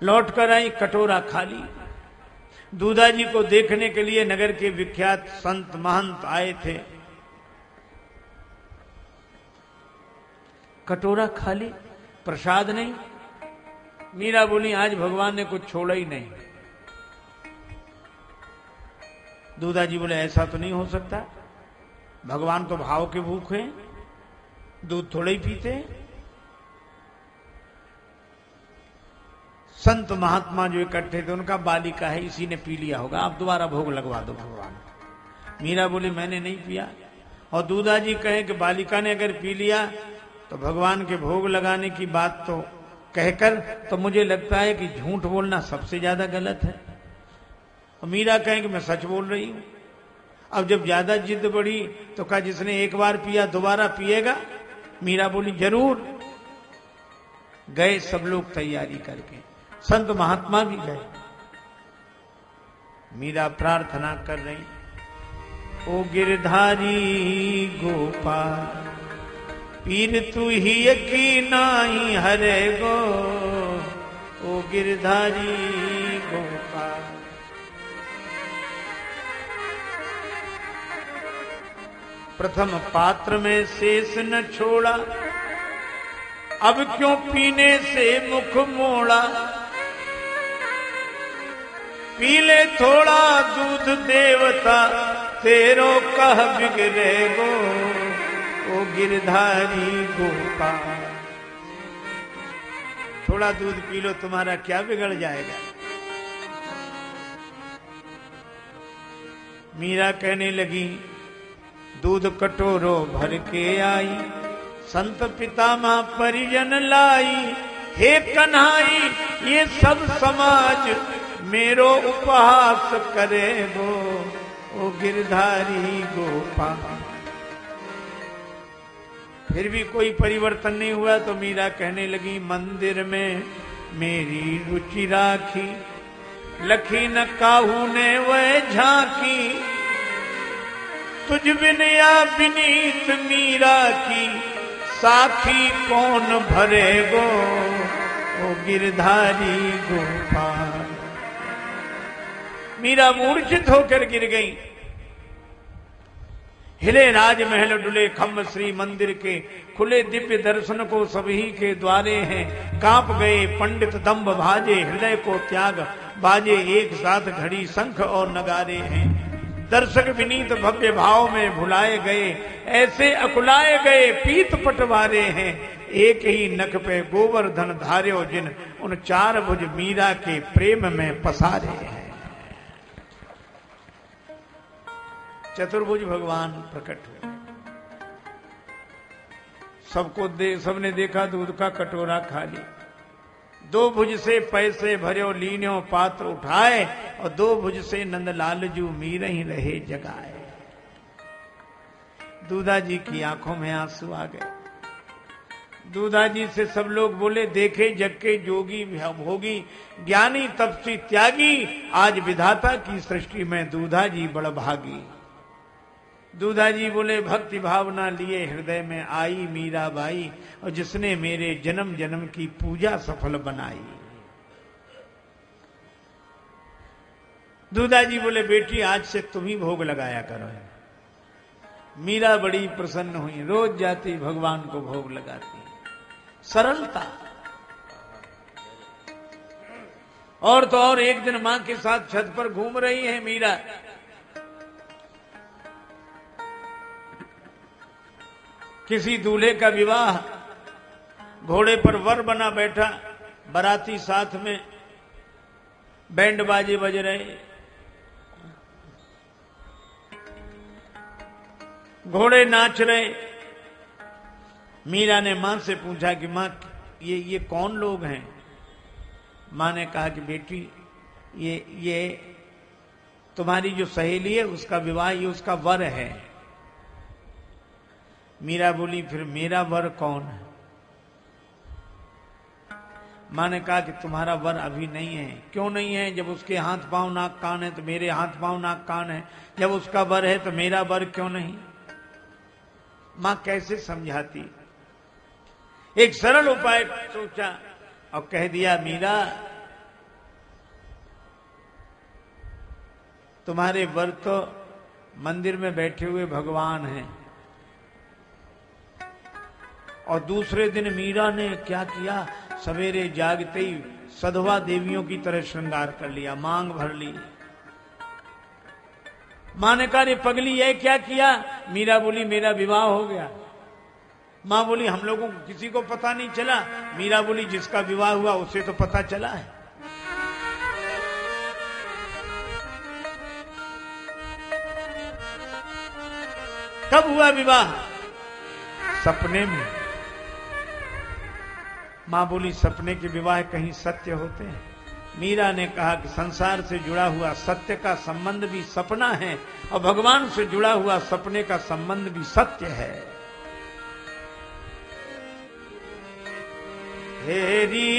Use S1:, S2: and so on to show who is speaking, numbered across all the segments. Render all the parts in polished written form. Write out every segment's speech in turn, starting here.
S1: लौट कर आई, कटोरा खाली। दूधा जी को देखने के लिए नगर के विख्यात संत महंत आए थे। कटोरा खाली, प्रसाद नहीं। मीरा बोली आज भगवान ने कुछ छोड़ा ही नहीं। दूधा जी बोले ऐसा तो नहीं हो सकता, भगवान तो भाव के भूखे हैं, दूध थोड़े ही पीते हैं। संत महात्मा जो इकट्ठे थे उनका बालिका है, इसी ने पी लिया होगा, आप दोबारा भोग लगवा दो भगवान। मीरा बोली मैंने नहीं पिया। और दूधा जी कहे कि बालिका ने अगर पी लिया तो भगवान के भोग लगाने की बात तो कहकर तो मुझे लगता है कि झूठ बोलना सबसे ज्यादा गलत है। और मीरा कहे कि मैं सच बोल रही हूं। अब जब ज्यादा जिद बढ़ी तो कहा जिसने एक बार पिया दोबारा पिएगा। मीरा बोली जरूर। गए सब लोग तैयारी करके, संत महात्मा भी गए। मीरा प्रार्थना कर रही, ओ गिरधारी गोपाल पीर तू ही यकी नाही हरे गो, ओ गिरधारी गोपाल। प्रथम पात्र में शेष न छोड़ा, अब क्यों पीने से मुख मोड़ा। पी ले थोड़ा दूध देवता, तेरो कह बिगड़े गो, ओ गिरधारी गोपाल। थोड़ा दूध पी लो, तुम्हारा क्या बिगड़ जाएगा। मीरा कहने लगी दूध कटोरो भर के आई, संत पितामह परिजन लाई। हे कन्हाई ये सब समाज मेरो उपहास करे गो, ओ गिरधारी गोपाल। फिर भी कोई परिवर्तन नहीं हुआ तो मीरा कहने लगी मंदिर में मेरी रुचि राखी, लखी न काहू ने वह झांकी। तुझ बिन या बिनीत मीरा की, साखी कौन भरे गो, ओ गिरधारी गोपाल। मीरा मूर्छित होकर गिर गई। हिले राजमहल डुले खम्भ श्री मंदिर के, खुले दिव्य दर्शन को सभी के द्वारे हैं। कांप गए पंडित दंभ भाजे, हृदय को त्याग बाजे, एक साथ घड़ी शंख और नगारे हैं। दर्शक विनीत भव्य भाव में भुलाए गए, ऐसे अकुलाए गए पीत पटवारे हैं। एक ही नख पे गोवर्धन धार्यो जिन, उन चार भुज मीरा के प्रेम में पसारे हैं। चतुर्भुज भगवान प्रकट हुए। सबने देखा दूध का कटोरा खाली। दो भुज से पैसे भर्यो लीन्यो पात्र उठाए, और दो भुज से नंदलाल जू मीर ही रहे जगाए। दूधा जी की आंखों में आंसू आ गए। दूधा जी से सब लोग बोले देखे जग के जोगी भोगी, ज्ञानी तपसी त्यागी, आज विधाता की सृष्टि में दूधा जी बड़भागी। दूधा जी बोले भक्ति भावना लिए हृदय में आई मीराबाई, और जिसने मेरे जन्म जन्म की पूजा सफल बनाई। दूधा जी बोले बेटी आज से तुम ही भोग लगाया करो। मीरा बड़ी प्रसन्न हुई, रोज जाती भगवान को भोग लगाती। सरलता। और तो और एक दिन मां के साथ छत पर घूम रही है मीरा। किसी दूल्हे का विवाह, घोड़े पर वर बना बैठा, बाराती साथ में, बैंड बाजे बज रहे, घोड़े नाच रहे। मीरा ने मां से पूछा कि मां ये कौन लोग हैं। मां ने कहा कि बेटी ये तुम्हारी जो सहेली है उसका विवाह, ये उसका वर है। मीरा बोली फिर मेरा वर कौन है। मां ने कहा कि तुम्हारा वर अभी नहीं है। क्यों नहीं है? जब उसके हाथ पांव नाक कान है तो मेरे हाथ पांव नाक कान है। जब उसका वर है तो मेरा वर क्यों नहीं? मां कैसे समझाती। एक सरल उपाय सोचा और कह दिया मीरा तुम्हारे वर तो मंदिर में बैठे हुए भगवान हैं। और दूसरे दिन मीरा ने क्या किया, सवेरे जागते ही सधवा देवियों की तरह श्रृंगार कर लिया, मांग भर ली। मां ने कहा, रे पगली ये क्या किया? मीरा बोली, मेरा विवाह हो गया। मां बोली, हम लोगों को किसी को पता नहीं चला। मीरा बोली, जिसका विवाह हुआ उसे तो पता चला है। कब हुआ विवाह? सपने में। मां बोली, सपने के विवाह कहीं सत्य होते हैं? मीरा ने कहा कि संसार से जुड़ा हुआ सत्य का संबंध भी सपना है और भगवान से जुड़ा हुआ सपने का संबंध भी सत्य है। हेरी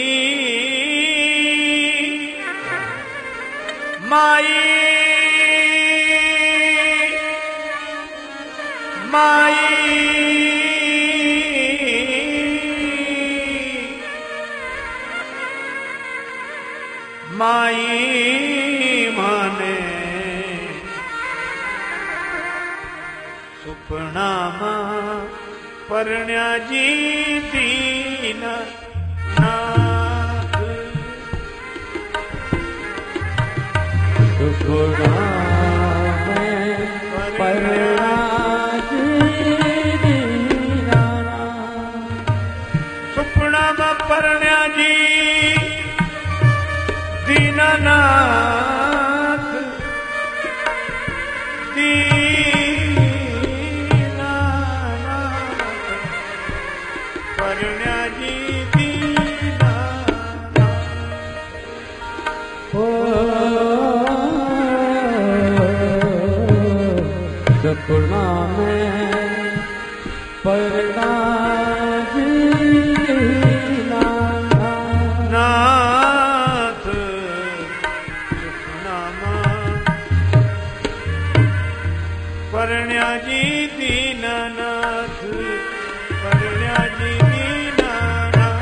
S1: माई माई माई माने सुपना मां परण्या जी दीन नाथ
S2: सुपना में परण्या जी दीना
S1: सुपना में परण्या जी दीनानाथ परण्या जी दीनानाथ।
S2: सुपना में परण्या
S1: परण्या जी दीनानाथ परण्या जी दीनानाथ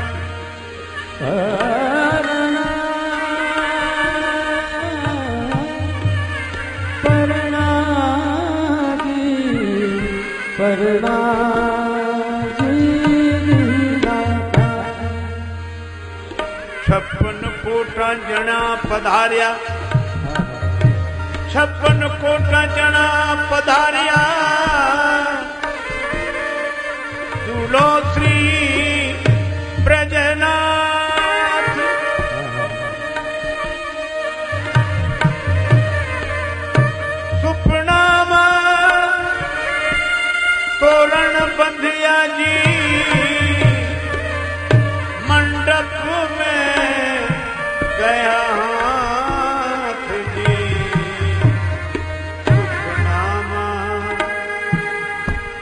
S2: परण्या जी दीनानाथ।
S1: 56 कोटा जना पधार्या 56 कोटा जना पधार्या दूल्हो श्री ब्रजनाथ सुपना तोरण बंधिया जी मंडप में गया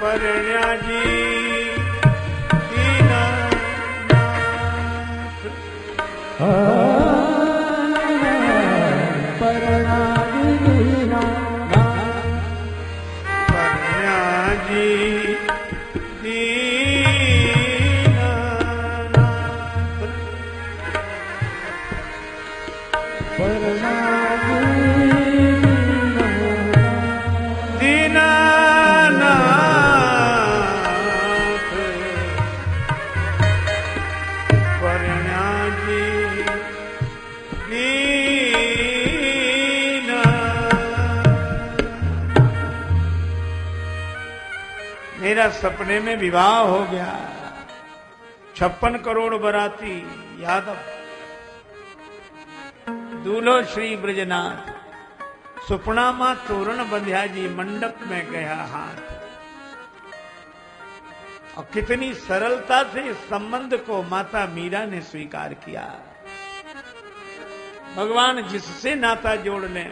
S1: परण्या जी दीनानाथ
S2: परण्या जी दीनानाथ
S1: परण्या जी दीनानाथ
S2: परण्या
S1: मेरा सपने में विवाह हो गया। 56 करोड़ बराती यादव दूल्हो श्री ब्रजनाथ सुपना मां तोरण बंध्या जी मंडप में गया हाथ। और कितनी सरलता से इस संबंध को माता मीरा ने स्वीकार किया। भगवान जिससे नाता जोड़ लें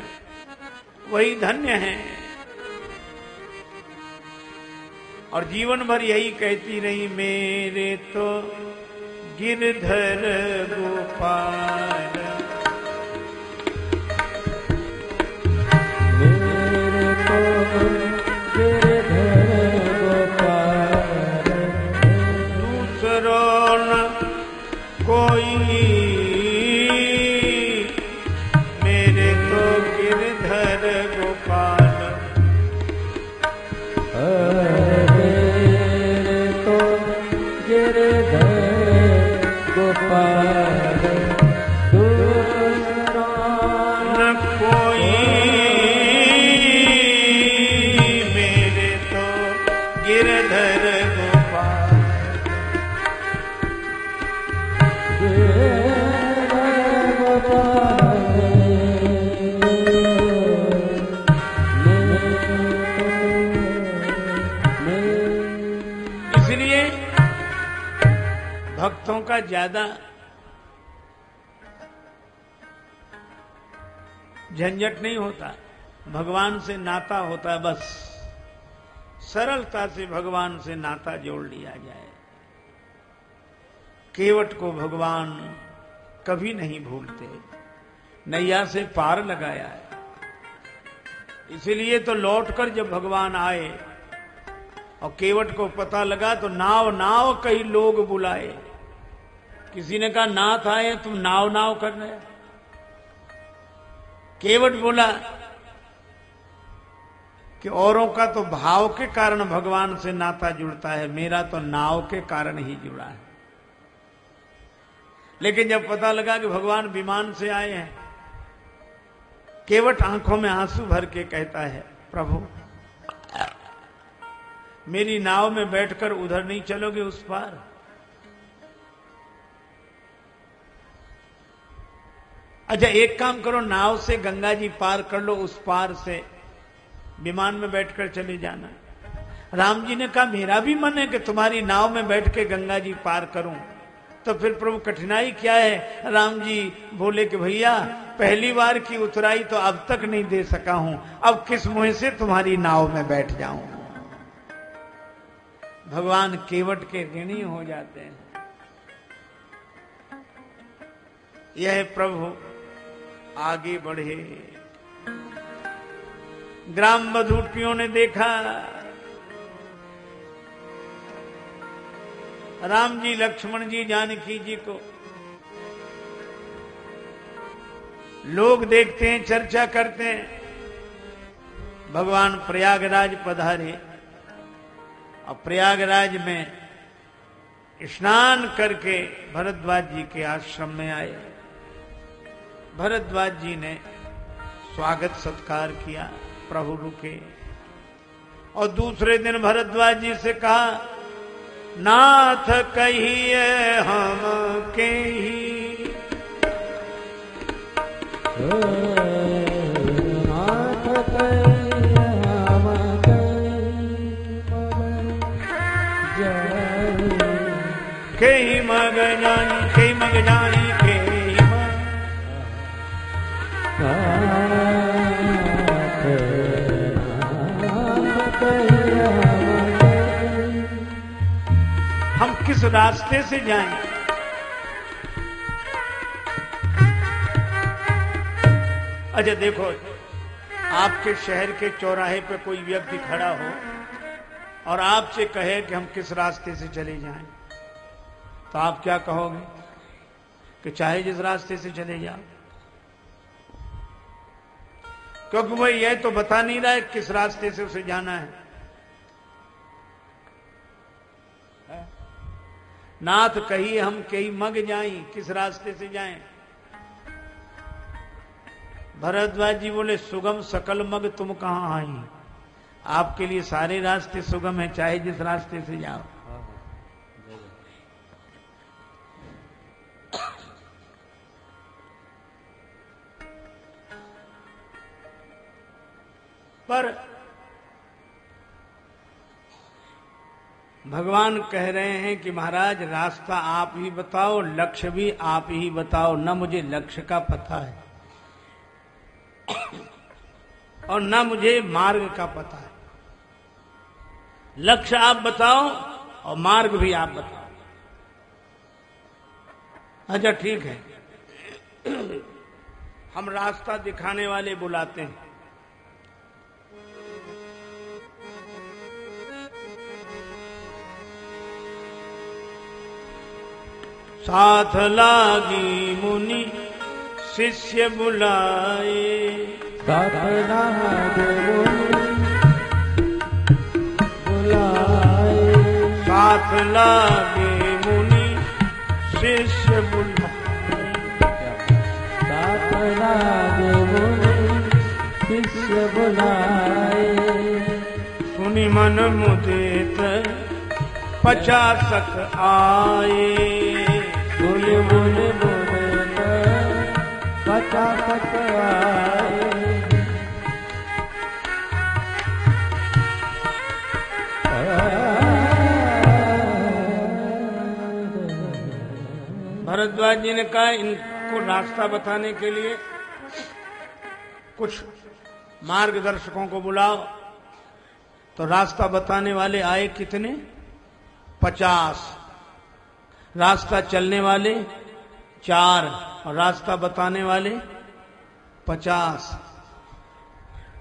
S1: वही धन्य है। और जीवन भर यही कहती रही, मेरे तो गिरधर गोपाल
S2: मेरे तो गिरधर गोपाल
S1: दूसरो न कोई मेरे तो गिरधर गोपाल
S2: पार दूसरा
S1: न कोई मेरे तो गिरधर गोपाल।
S2: गिरधर गोपाल
S1: इसलिए भक्तों का ज्यादा झंझट नहीं होता, भगवान से नाता होता है। बस सरलता से भगवान से नाता जोड़ लिया जाए। केवट को भगवान कभी नहीं भूलते, नैया से पार लगाया है। इसीलिए तो लौटकर जब भगवान आए और केवट को पता लगा तो नाव नाव कई लोग बुलाए। किसी ने कहा नाथ आए तुम नाव नाव कर रहे। केवट बोला कि औरों का तो भाव के कारण भगवान से नाता जुड़ता है, मेरा तो नाव के कारण ही जुड़ा है। लेकिन जब पता लगा कि भगवान विमान से आए हैं, केवट आंखों में आंसू भर के कहता है, प्रभु मेरी नाव में बैठकर उधर नहीं चलोगे उस पार? अच्छा एक काम करो, नाव से गंगा जी पार कर लो, उस पार से विमान में बैठकर चले जाना। राम जी ने कहा मेरा भी मन है कि तुम्हारी नाव में बैठ के गंगा जी पार करूं। तो फिर प्रभु कठिनाई क्या है? राम जी बोले कि भैया पहली बार की उतराई तो अब तक नहीं दे सका हूं, अब किस मुंह से तुम्हारी नाव में बैठ जाऊं। भगवान केवट के ऋणी हो जाते हैं। यह प्रभु आगे बढ़े। ग्राम बधूटियों ने देखा राम जी, लक्ष्मण जी, जानकी जी को। लोग देखते हैं, चर्चा करते हैं। भगवान प्रयागराज पधारे और प्रयागराज में स्नान करके भरद्वाज जी के आश्रम में आए। भरद्वाज जी ने स्वागत सत्कार किया, प्रभु रुके। और दूसरे दिन भरद्वाज जी से कहा, नाथ कहिए हम के ही,
S2: नाथ कहिए हम
S1: के ही मग जानी, के ही मग जानी, के ही हम किस रास्ते से जाएं? अच्छा देखो, आपके शहर के चौराहे पे कोई व्यक्ति खड़ा हो और आपसे कहे कि हम किस रास्ते से चले जाएं, तो आप क्या कहोगे? कि चाहे जिस रास्ते से चले जाओ, क्योंकि भाई यह तो बता नहीं रहा है किस रास्ते से उसे जाना है। नाथ कही हम कहीं मग जाई, किस रास्ते से जाएं? भरद्वाज जी बोले, सुगम सकल मग तुम कहां आई? आपके लिए सारे रास्ते सुगम है, चाहे जिस रास्ते से जाओ। पर भगवान कह रहे हैं कि महाराज रास्ता आप ही बताओ, लक्ष्य भी आप ही बताओ, न मुझे लक्ष्य का पता है और न मुझे मार्ग का पता है। लक्ष्य आप बताओ और मार्ग भी आप बताओ। अच्छा ठीक है, हम रास्ता दिखाने वाले बुलाते हैं। साथ लागी मुनि शिष्य बुलाए,
S2: साथ लागी मुनि बुलाए,
S1: साथ लागे मुनि शिष्य बुला
S2: तात लागे मुनि शिष्य बुलाए।
S1: सुनि मन मुदित 50 आए।
S2: सुनि मन मुदित 50 आए।
S1: भरद्वाज जी ने कहा इनको रास्ता बताने के लिए कुछ मार्गदर्शकों को बुलाओ। तो रास्ता बताने वाले आए कितने? 50। रास्ता चलने वाले 4 और रास्ता बताने वाले 50।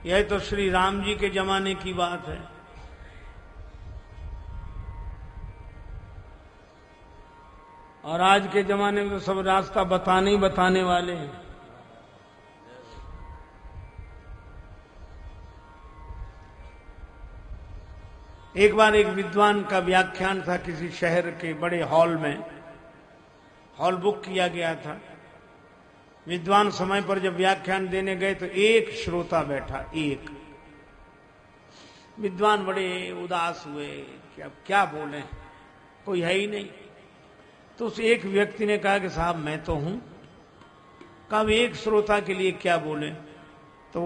S1: यह तो श्री राम जी के जमाने की बात है। और आज के जमाने में तो सब रास्ता बताने ही बताने वाले हैं। एक बार एक विद्वान का व्याख्यान था किसी शहर के बड़े हॉल में। हॉल बुक किया गया था। विद्वान समय पर जब व्याख्यान देने गए तो एक श्रोता बैठा, एक। विद्वान बड़े उदास हुए कि अब क्या बोले, कोई है ही नहीं। तो उस एक व्यक्ति ने कहा कि साहब मैं तो हूं। कहा एक श्रोता के लिए क्या बोले? तो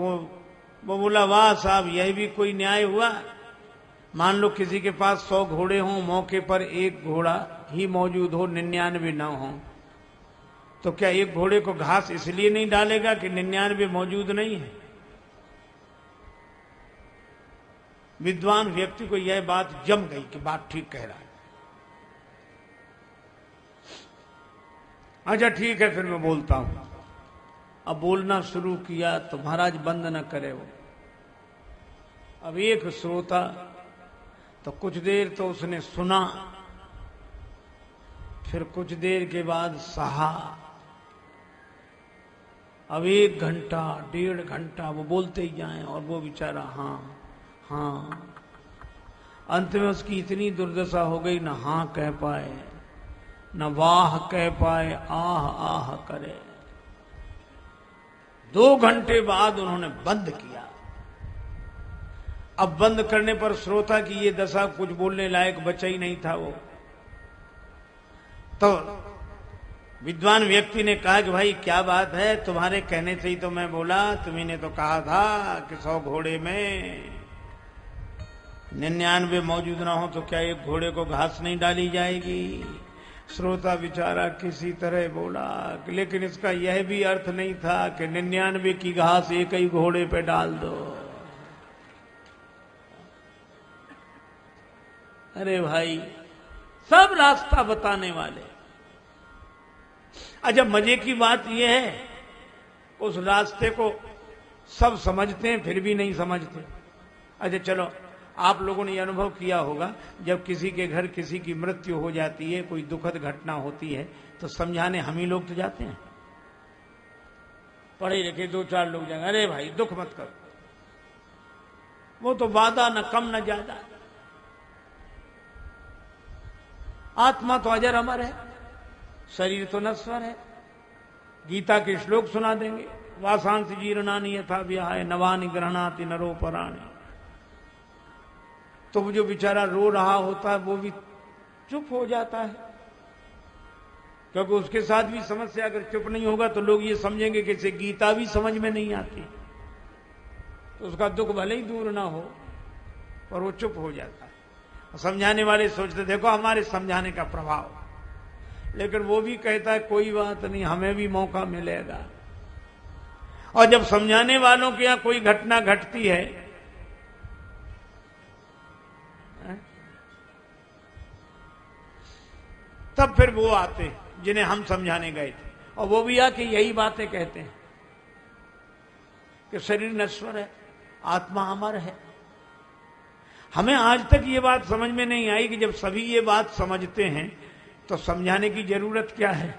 S1: वो बोला वाह साहब यह भी कोई न्याय हुआ। मान लो किसी के पास 100 घोड़े हों, मौके पर एक घोड़ा ही मौजूद हो, 99 ना हो, तो क्या एक घोड़े को घास इसलिए नहीं डालेगा कि 99 मौजूद नहीं है? विद्वान व्यक्ति को यह बात जम गई कि बात ठीक कह रहा है। अच्छा ठीक है फिर मैं बोलता हूं। अब बोलना शुरू किया तो महाराज बंद न करे वो। अब एक श्रोता तो कुछ देर तो उसने सुना, फिर कुछ देर के बाद सहा। अब 1 घंटा 1.5 घंटा वो बोलते ही जाएं और वो बेचारा हाँ हाँ। अंत में उसकी इतनी दुर्दशा हो गई, न हाँ कह पाए न वाह कह पाए, आह आह करे। 2 घंटे बाद उन्होंने बंद किया। अब बंद करने पर श्रोता की ये दशा, कुछ बोलने लायक बचा ही नहीं था वो। तो विद्वान व्यक्ति ने कहा कि भाई क्या बात है, तुम्हारे कहने से ही तो मैं बोला। तुम्ही ने तो कहा था कि 100 घोड़े में 99 मौजूद ना हो तो क्या एक घोड़े को घास नहीं डाली जाएगी? श्रोता बेचारा किसी तरह बोला, लेकिन इसका यह भी अर्थ नहीं था कि 99 की घास एक ही घोड़े पे डाल दो। अरे भाई सब रास्ता बताने वाले। अच्छा मजे की बात यह है उस रास्ते को सब समझते हैं फिर भी नहीं समझते। अच्छा चलो आप लोगों ने यह अनुभव किया होगा, जब किसी के घर किसी की मृत्यु हो जाती है, कोई दुखद घटना होती है, तो समझाने हम ही लोग तो जाते हैं। पढ़े लिखे 2-4 लोग जाएंगे, अरे भाई दुख मत करो, वो तो वादा न कम न ज्यादा। आत्मा तो अजर अमर है, शरीर तो नश्वर है। गीता के श्लोक सुना देंगे, वासांस जीर्णानि यथा विहाय नवानि गृह्णाति नरो पराणि। तो वो जो बेचारा रो रहा होता है वो भी चुप हो जाता है, क्योंकि उसके साथ भी समस्या। अगर चुप नहीं होगा तो लोग ये समझेंगे कि इसे गीता भी समझ में नहीं आती, तो उसका दुख भले ही दूर ना हो पर वो चुप हो जाता है। समझाने वाले सोचते देखो हमारे समझाने का प्रभाव, लेकिन वो भी कहता है कोई बात नहीं, हमें भी मौका मिलेगा। और जब समझाने वालों के यहां कोई घटना घटती है तब फिर वो आते जिन्हें हम समझाने गए थे, और वो भी आके यही बातें कहते हैं कि शरीर नश्वर है, आत्मा अमर है। हमें आज तक ये बात समझ में नहीं आई कि जब सभी ये बात समझते हैं तो समझाने की जरूरत क्या है।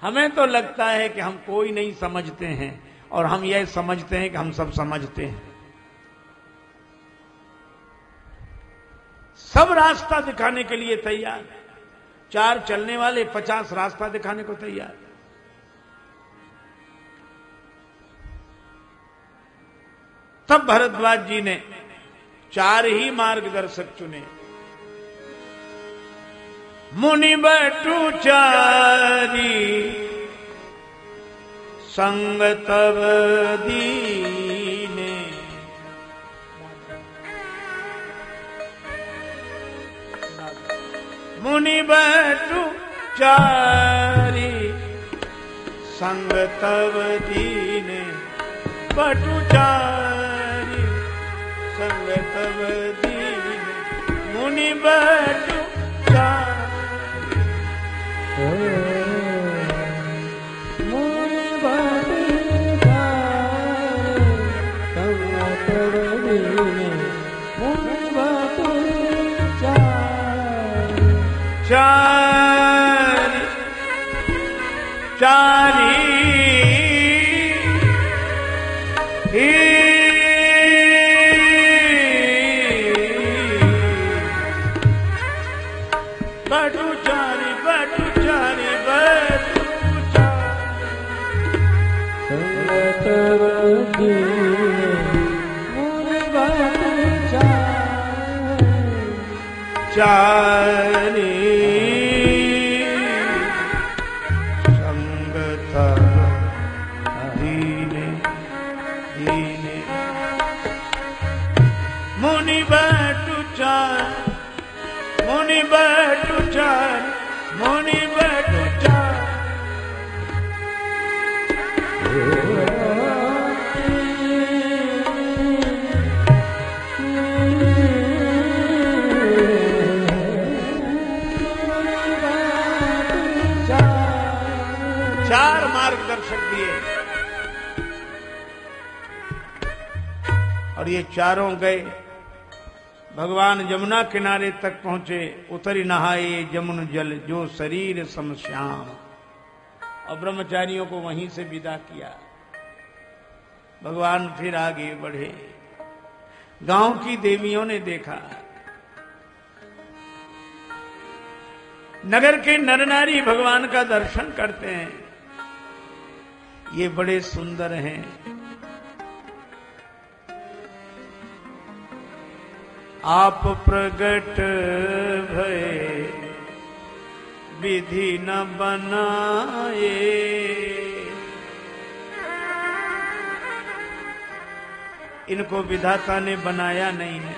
S1: हमें तो लगता है कि हम कोई नहीं समझते हैं, और हम यह समझते हैं कि हम सब समझते हैं। सब रास्ता दिखाने के लिए तैयार है, 4 चलने वाले 50 रास्ता दिखाने को तैयार। तब भरद्वाज जी ने 4 ही मार्गदर्शक चुने। मुनि बटु चारी संग तब दीने, मुनि बटु चारी संग तब दीने, बटु चारी संग तब दीने, मुनि बटु चारी।
S2: मुनि बटु चारी संग तब दीने, मुनि बटु चारी
S1: चारी बटु चारी बटु चारी बटु
S2: संग तब दीने, मुनि बटु चारी
S1: चारी संग तब दीने दीने, मुनि बटु चारी मुनि बटु चारी मुनि बटु चारी। चार मार्गदर्शक दिए और ये चारों गए। भगवान यमुना किनारे तक पहुंचे। उतरी नहाए जमुन जल जो शरीर समश्याम, और ब्रह्मचारियों को वहीं से विदा किया। भगवान फिर आगे बढ़े। गांव की देवियों ने देखा, नगर के नर नारी भगवान का दर्शन करते हैं, ये बड़े सुंदर हैं। आप प्रगट भये विधि न बनाए, इनको विधाता ने बनाया नहीं है।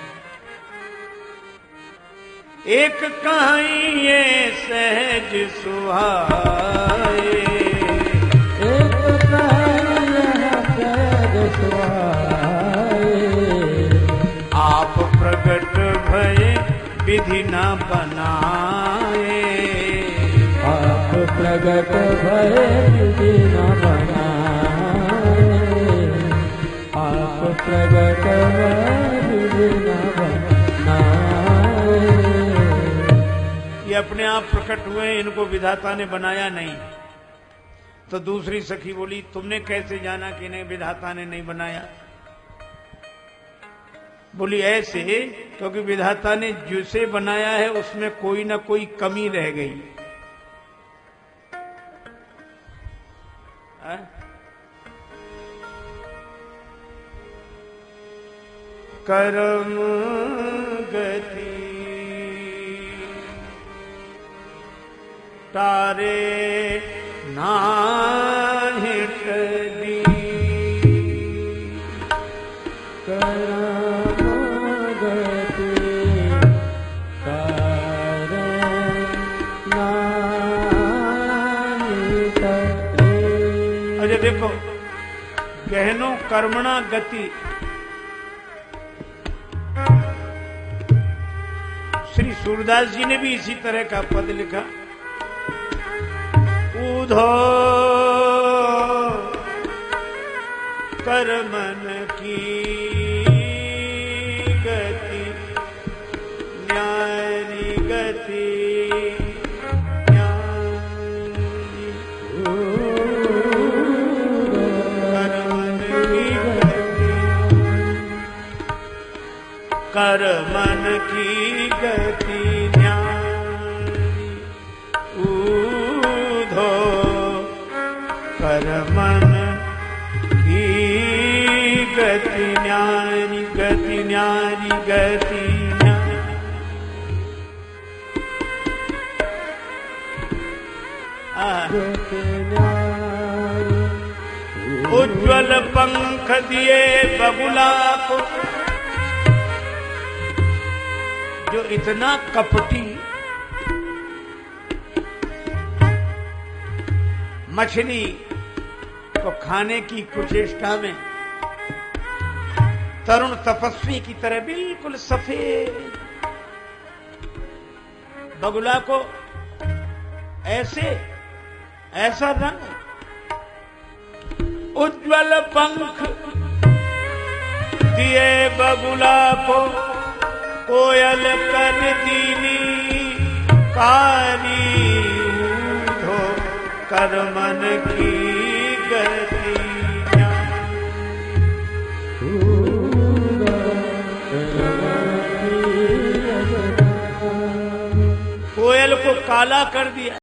S1: एक कहिए सहज सुहाए,
S2: एक कहिए सहज सुहाए,
S1: आप प्रगट भये विधि न बनाए,
S2: आप प्रगट भये विधि न बनाए, आप प्रगट भये विधि न बनाए।
S1: ये अपने आप प्रकट हुए, इनको विधाता ने बनाया नहीं। तो दूसरी सखी बोली, तुमने कैसे जाना कि नहीं विधाता ने नहीं बनाया? बोली ऐसे, क्योंकि विधाता ने जिसे बनाया है उसमें कोई ना कोई कमी रह गई। कर्म गति तारे नाहि टली,
S2: कर्म गति तारे नाहि टली।
S1: अरे देखो, गहनो कर्मणा गति, श्री सूरदास जी ने भी इसी तरह का पद लिखा। उधो कर्मन की गति न्यारी गति न्यारी, कर्मन की गति कर्मन की गति न्यारी, ऊधो कर मन की गति न्यारी गति न्यारी गति न्यारी। उज्ज्वल पंख दिए बगुला को, जो इतना कपटी मछली को खाने की कुचेष्टा में तरुण तपस्वी की तरह बिल्कुल सफेद बगुला को ऐसा रंग, उज्ज्वल पंख दिए बगुला को, कोयल कर दीनी कारी, ऊधो कर मन की गति कोयल को काला कर दिया।